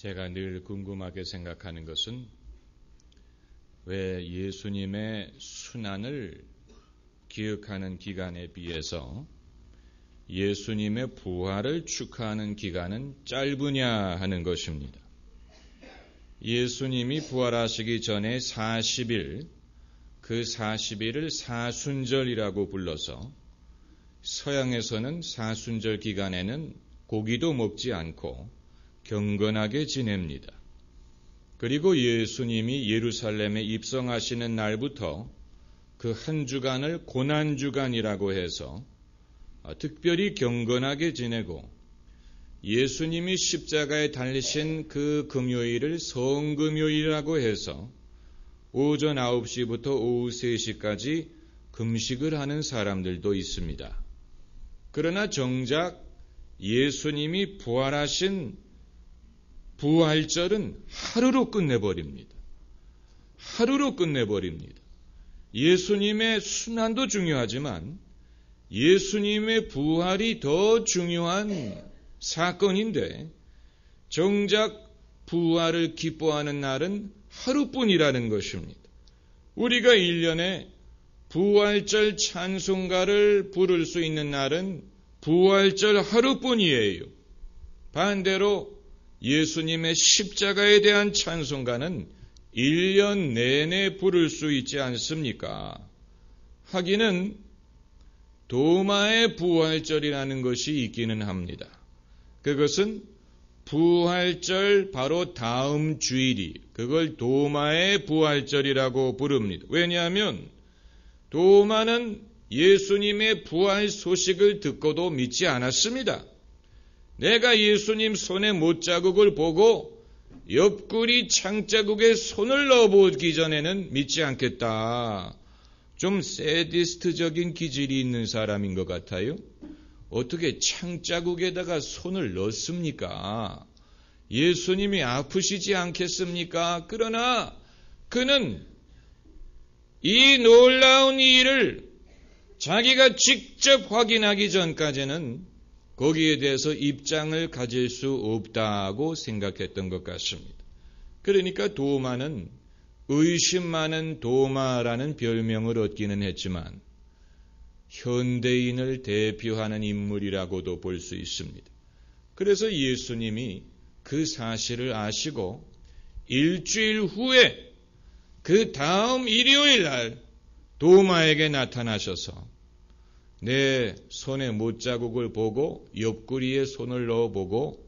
제가 늘 궁금하게 생각하는 것은 왜 예수님의 순환을 기억하는 기간에 비해서 예수님의 부활을 축하하는 기간은 짧으냐 하는 것입니다. 예수님이 부활하시기 전에 40일, 그 40일을 사순절이라고 불러서 서양에서는 사순절 기간에는 고기도 먹지 않고 경건하게 지냅니다. 그리고 예수님이 예루살렘에 입성하시는 날부터 그 한 주간을 고난주간이라고 해서 특별히 경건하게 지내고 예수님이 십자가에 달리신 그 금요일을 성금요일이라고 해서 오전 9시부터 오후 3시까지 금식을 하는 사람들도 있습니다. 그러나 정작 예수님이 부활하신 부활절은 하루로 끝내버립니다. 하루로 끝내버립니다. 예수님의 순환도 중요하지만 예수님의 부활이 더 중요한 사건인데 정작 부활을 기뻐하는 날은 하루뿐이라는 것입니다. 우리가 1년에 부활절 찬송가를 부를 수 있는 날은 부활절 하루뿐이에요. 반대로 예수님의 십자가에 대한 찬송가는 1년 내내 부를 수 있지 않습니까? 하기는 도마의 부활절이라는 것이 있기는 합니다. 그것은 부활절 바로 다음 주일이 그걸 도마의 부활절이라고 부릅니다. 왜냐하면 도마는 예수님의 부활 소식을 듣고도 믿지 않았습니다. 내가 예수님 손에 못자국을 보고 옆구리 창자국에 손을 넣어보기 전에는 믿지 않겠다. 좀 세디스트적인 기질이 있는 사람인 것 같아요. 어떻게 창자국에다가 손을 넣습니까? 예수님이 아프시지 않겠습니까? 그러나 그는 이 놀라운 일을 자기가 직접 확인하기 전까지는 거기에 대해서 입장을 가질 수 없다고 생각했던 것 같습니다. 그러니까 도마는 의심 많은 도마라는 별명을 얻기는 했지만 현대인을 대표하는 인물이라고도 볼 수 있습니다. 그래서 예수님이 그 사실을 아시고 일주일 후에 그 다음 일요일 날 도마에게 나타나셔서 내 손에 못자국을 보고 옆구리에 손을 넣어보고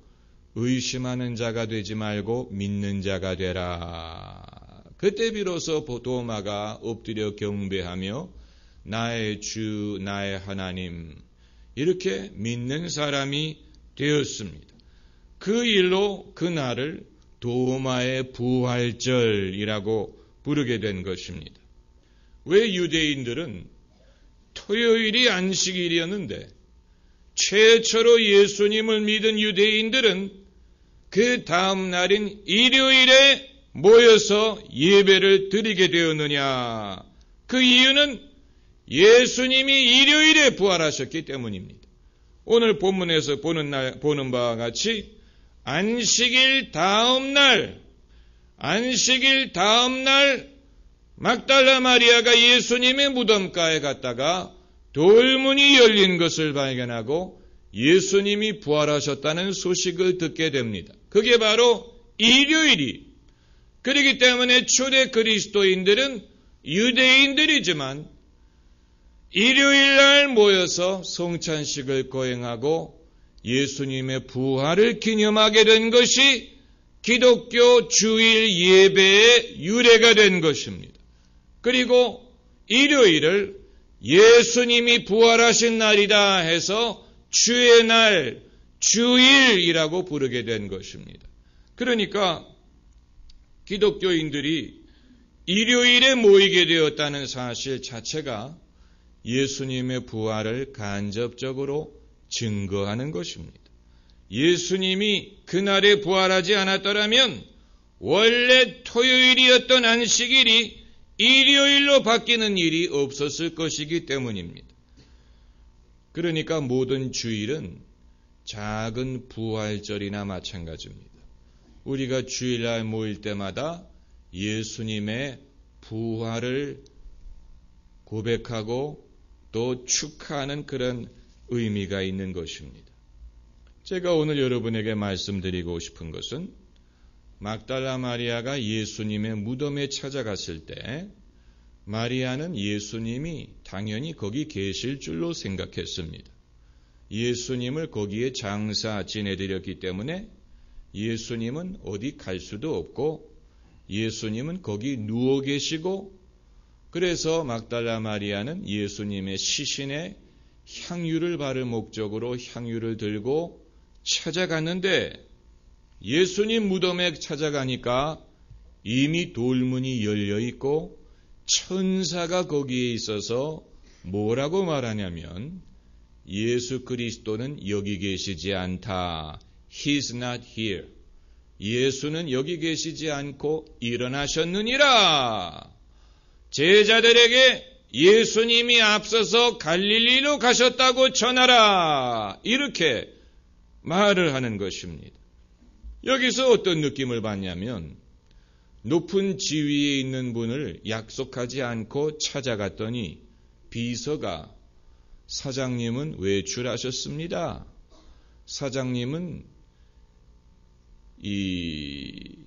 의심하는 자가 되지 말고 믿는 자가 되라. 그때 비로소 도마가 엎드려 경배하며 나의 주 나의 하나님 이렇게 믿는 사람이 되었습니다. 그 일로 그날을 도마의 부활절이라고 부르게 된 것입니다. 왜 유대인들은 토요일이 안식일이었는데 최초로 예수님을 믿은 유대인들은 그 다음 날인 일요일에 모여서 예배를 드리게 되었느냐? 그 이유는 예수님이 일요일에 부활하셨기 때문입니다. 오늘 본문에서 보는 바와 같이 안식일 다음 날 막달라 마리아가 예수님의 무덤가에 갔다가 돌문이 열린 것을 발견하고 예수님이 부활하셨다는 소식을 듣게 됩니다. 그게 바로 일요일이. 그렇기 때문에 초대 그리스도인들은 유대인들이지만 일요일 날 모여서 성찬식을 거행하고 예수님의 부활을 기념하게 된 것이 기독교 주일 예배의 유래가 된 것입니다. 그리고 일요일을 예수님이 부활하신 날이다 해서 주의 날, 주일이라고 부르게 된 것입니다. 그러니까 기독교인들이 일요일에 모이게 되었다는 사실 자체가 예수님의 부활을 간접적으로 증거하는 것입니다. 예수님이 그날에 부활하지 않았더라면 원래 토요일이었던 안식일이 일요일로 바뀌는 일이 없었을 것이기 때문입니다. 그러니까 모든 주일은 작은 부활절이나 마찬가지입니다. 우리가 주일날 모일 때마다 예수님의 부활을 고백하고 또 축하하는 그런 의미가 있는 것입니다. 제가 오늘 여러분에게 말씀드리고 싶은 것은 막달라 마리아가 예수님의 무덤에 찾아갔을 때 마리아는 예수님이 당연히 거기 계실 줄로 생각했습니다. 예수님을 거기에 장사 지내드렸기 때문에 예수님은 어디 갈 수도 없고 예수님은 거기 누워 계시고, 그래서 막달라 마리아는 예수님의 시신에 향유를 바를 목적으로 향유를 들고 찾아갔는데 예수님 무덤에 찾아가니까 이미 돌문이 열려 있고 천사가 거기에 있어서 뭐라고 말하냐면 예수 그리스도는 여기 계시지 않다. He's not here. 예수는 여기 계시지 않고 일어나셨느니라. 제자들에게 예수님이 앞서서 갈릴리로 가셨다고 전하라. 이렇게 말을 하는 것입니다. 여기서 어떤 느낌을 받냐면 높은 지위에 있는 분을 약속하지 않고 찾아갔더니 비서가 사장님은 외출하셨습니다. 사장님은 이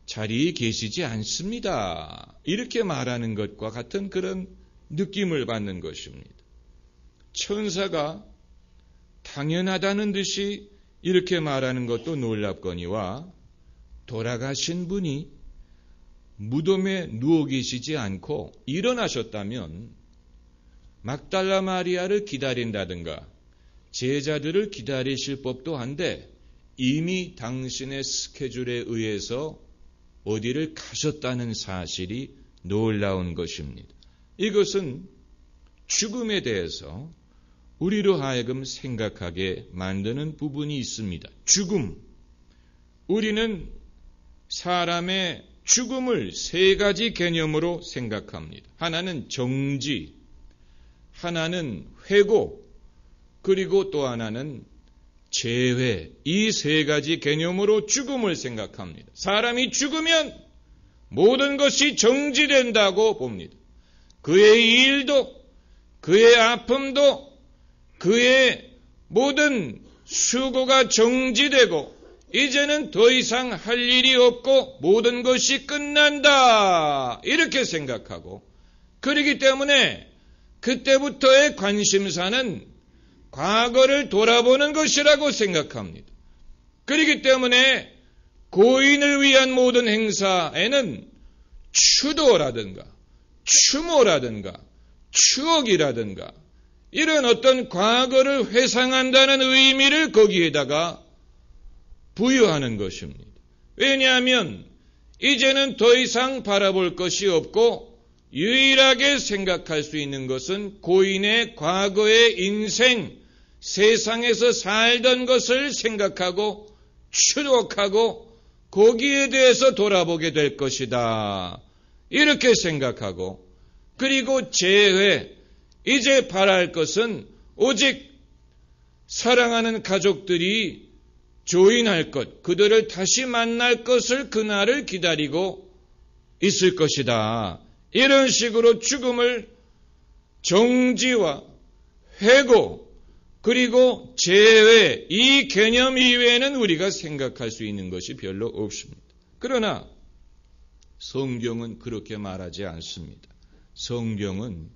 자리에 계시지 않습니다. 이렇게 말하는 것과 같은 그런 느낌을 받는 것입니다. 천사가 당연하다는 듯이 이렇게 말하는 것도 놀랍거니와 돌아가신 분이 무덤에 누워 계시지 않고 일어나셨다면 막달라 마리아를 기다린다든가 제자들을 기다리실 법도 한데 이미 당신의 스케줄에 의해서 어디를 가셨다는 사실이 놀라운 것입니다. 이것은 죽음에 대해서 우리로 하여금 생각하게 만드는 부분이 있습니다. 죽음. 우리는 사람의 죽음을 세 가지 개념으로 생각합니다. 하나는 정지, 하나는 회고, 그리고 또 하나는 재회. 이 세 가지 개념으로 죽음을 생각합니다. 사람이 죽으면 모든 것이 정지된다고 봅니다. 그의 일도, 그의 아픔도, 그의 모든 수고가 정지되고 이제는 더 이상 할 일이 없고 모든 것이 끝난다. 이렇게 생각하고, 그렇기 때문에 그때부터의 관심사는 과거를 돌아보는 것이라고 생각합니다. 그렇기 때문에 고인을 위한 모든 행사에는 추도라든가 추모라든가 추억이라든가 이런 어떤 과거를 회상한다는 의미를 거기에다가 부여하는 것입니다. 왜냐하면 이제는 더 이상 바라볼 것이 없고 유일하게 생각할 수 있는 것은 고인의 과거의 인생, 세상에서 살던 것을 생각하고 추억하고 거기에 대해서 돌아보게 될 것이다. 이렇게 생각하고, 그리고 재회, 이제 바랄 것은 오직 사랑하는 가족들이 조인할 것, 그들을 다시 만날 것을 그날을 기다리고 있을 것이다. 이런 식으로 죽음을 정지와 회고 그리고 재회, 이 개념 이외에는 우리가 생각할 수 있는 것이 별로 없습니다. 그러나 성경은 그렇게 말하지 않습니다. 성경은